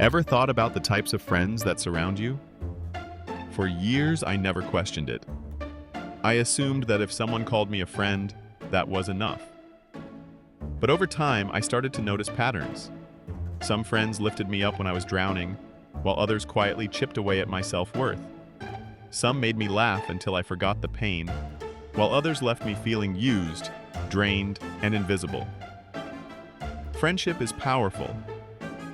Ever thought about the types of friends that surround you? For years, I never questioned it. I assumed that if someone called me a friend, that was enough. But over time, I started to notice patterns. Some friends lifted me up when I was drowning, while others quietly chipped away at my self-worth. Some made me laugh until I forgot the pain, while others left me feeling used, drained, and invisible. Friendship is powerful.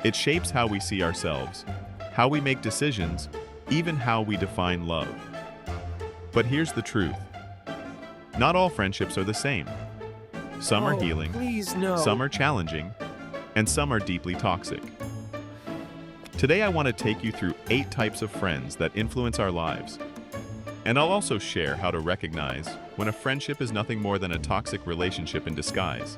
It shapes how we see ourselves, how we make decisions, even how we define love. But here's the truth. Not all friendships are the same. Some are healing, Please, no. some are challenging, and some are deeply toxic. Today I want to take you through 8 types of friends that influence our lives. And I'll also share how to recognize when a friendship is nothing more than a toxic relationship in disguise.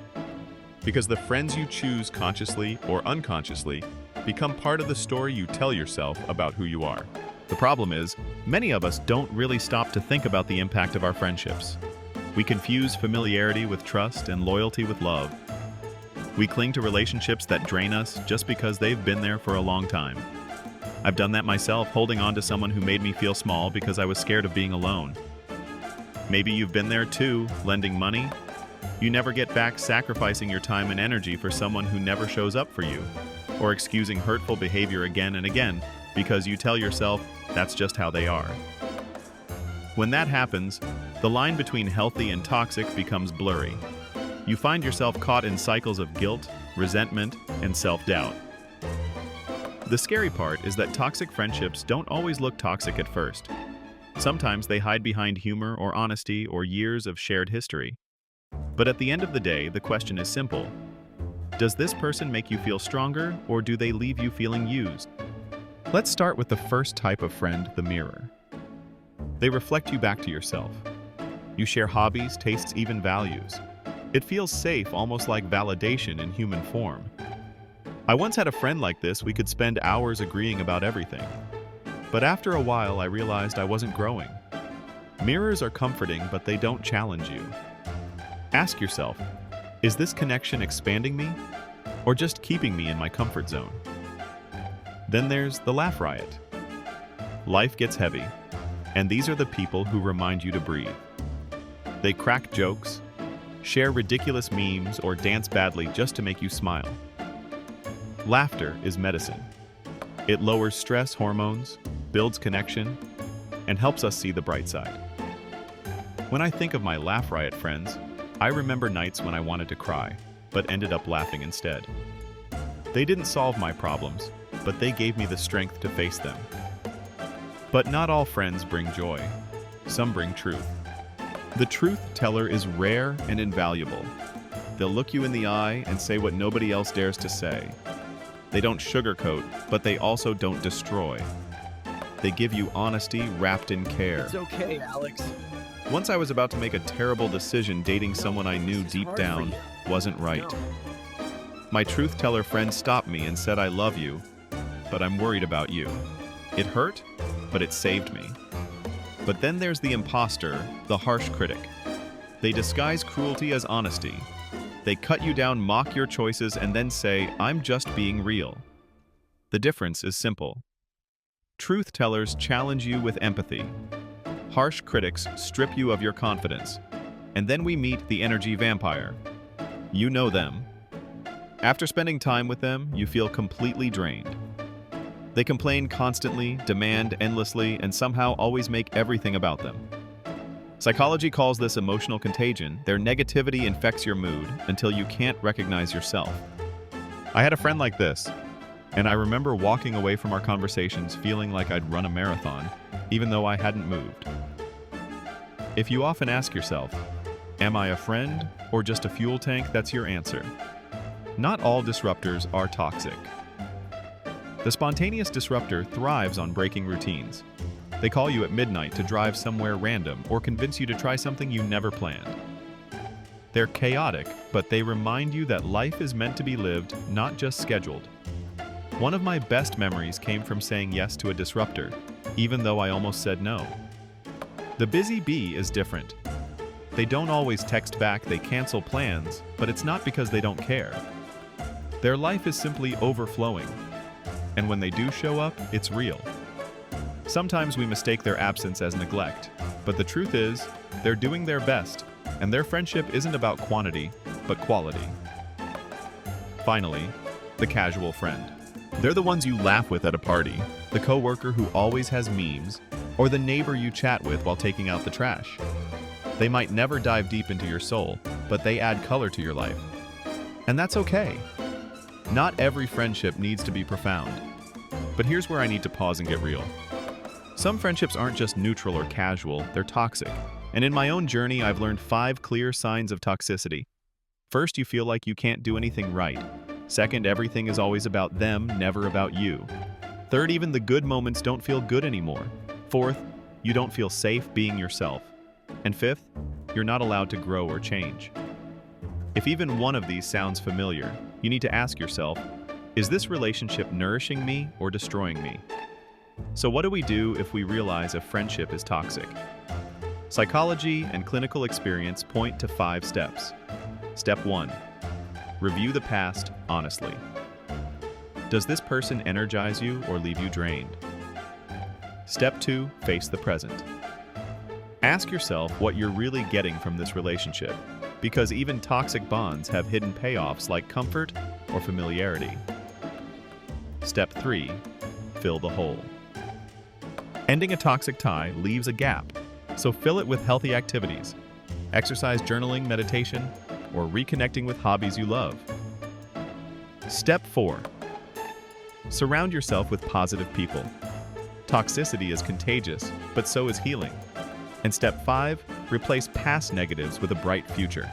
Because the friends you choose consciously or unconsciously become part of the story you tell yourself about who you are. The problem is, many of us don't really stop to think about the impact of our friendships. We confuse familiarity with trust and loyalty with love. We cling to relationships that drain us just because they've been there for a long time. I've done that myself, holding on to someone who made me feel small because I was scared of being alone. Maybe you've been there too, lending money. You never get back, sacrificing your time and energy for someone who never shows up for you, or excusing hurtful behavior again and again because you tell yourself that's just how they are. When that happens, the line between healthy and toxic becomes blurry. You find yourself caught in cycles of guilt, resentment, and self-doubt. The scary part is that toxic friendships don't always look toxic at first. Sometimes they hide behind humor or honesty or years of shared history. But at the end of the day, the question is simple. Does this person make you feel stronger, or do they leave you feeling used? Let's start with the first type of friend, the mirror. They reflect you back to yourself. You share hobbies, tastes, even values. It feels safe, almost like validation in human form. I once had a friend like this. We could spend hours agreeing about everything. But after a while, I realized I wasn't growing. Mirrors are comforting, but they don't challenge you. Ask yourself, is this connection expanding me, or just keeping me in my comfort zone? Then there's the laugh riot. Life gets heavy, and these are the people who remind you to breathe. They crack jokes, share ridiculous memes, or dance badly just to make you smile. Laughter is medicine. It lowers stress hormones, builds connection, and helps us see the bright side. When I think of my laugh riot friends, I remember nights when I wanted to cry, but ended up laughing instead. They didn't solve my problems, but they gave me the strength to face them. But not all friends bring joy. Some bring truth. The truth teller is rare and invaluable. They'll look you in the eye and say what nobody else dares to say. They don't sugarcoat, but they also don't destroy. They give you honesty wrapped in care. It's okay, Alex. Once I was about to make a terrible decision, dating someone I knew deep down wasn't right. My truth teller friend stopped me and said, "I love you, but I'm worried about you." It hurt, but it saved me. But then there's the imposter, the harsh critic. They disguise cruelty as honesty. They cut you down, mock your choices, and then say, "I'm just being real." The difference is simple. Truth tellers challenge you with empathy. Harsh critics strip you of your confidence. And then we meet the energy vampire. You know them. After spending time with them, you feel completely drained. They complain constantly, demand endlessly, and somehow always make everything about them. Psychology calls this emotional contagion. Their negativity infects your mood until you can't recognize yourself. I had a friend like this, and I remember walking away from our conversations feeling like I'd run a marathon, even though I hadn't moved. If you often ask yourself, am I a friend or just a fuel tank? That's your answer. Not all disruptors are toxic. The spontaneous disruptor thrives on breaking routines. They call you at midnight to drive somewhere random or convince you to try something you never planned. They're chaotic, but they remind you that life is meant to be lived, not just scheduled. One of my best memories came from saying yes to a disruptor, even though I almost said no. The busy bee is different. They don't always text back, they cancel plans, but it's not because they don't care. Their life is simply overflowing. And when they do show up, it's real. Sometimes we mistake their absence as neglect, but the truth is, they're doing their best, and their friendship isn't about quantity, but quality. Finally, the casual friend. They're the ones you laugh with at a party, the coworker who always has memes, or the neighbor you chat with while taking out the trash. They might never dive deep into your soul, but they add color to your life. And that's okay. Not every friendship needs to be profound. But here's where I need to pause and get real. Some friendships aren't just neutral or casual, they're toxic. And in my own journey, I've learned 5 clear signs of toxicity. First, you feel like you can't do anything right. Second, everything is always about them, never about you. Third, even the good moments don't feel good anymore. Fourth, you don't feel safe being yourself. And fifth, you're not allowed to grow or change. If even one of these sounds familiar, you need to ask yourself, is this relationship nourishing me or destroying me? So what do we do if we realize a friendship is toxic? Psychology and clinical experience point to 5 steps. Step 1. Review the past honestly. Does this person energize you or leave you drained? Step 2. Face the present. Ask yourself what you're really getting from this relationship, because even toxic bonds have hidden payoffs like comfort or familiarity. Step 3. Fill the hole. Ending a toxic tie leaves a gap, so fill it with healthy activities. Exercise, journaling, meditation, or reconnecting with hobbies you love. Step 4. Surround yourself with positive people. Toxicity is contagious, but so is healing. And step 5, replace past negatives with a bright future.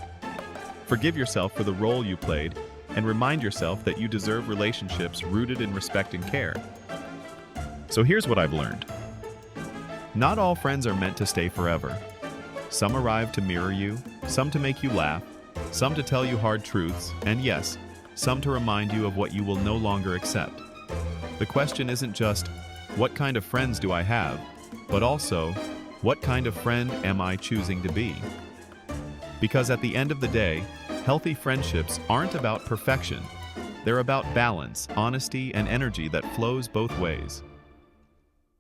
Forgive yourself for the role you played, and remind yourself that you deserve relationships rooted in respect and care. So here's what I've learned. Not all friends are meant to stay forever. Some arrive to mirror you, some to make you laugh, some to tell you hard truths, and yes, some to remind you of what you will no longer accept. The question isn't just, what kind of friends do I have, but also, what kind of friend am I choosing to be? Because at the end of the day, healthy friendships aren't about perfection. They're about balance, honesty, and energy that flows both ways.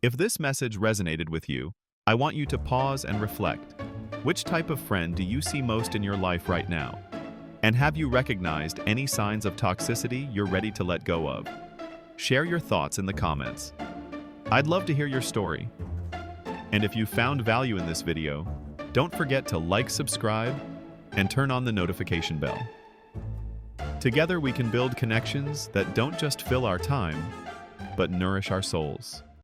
If this message resonated with you, I want you to pause and reflect. Which type of friend do you see most in your life right now? And have you recognized any signs of toxicity you're ready to let go of? Share your thoughts in the comments. I'd love to hear your story. And if you found value in this video, don't forget to like, subscribe, and turn on the notification bell. Together we can build connections that don't just fill our time, but nourish our souls.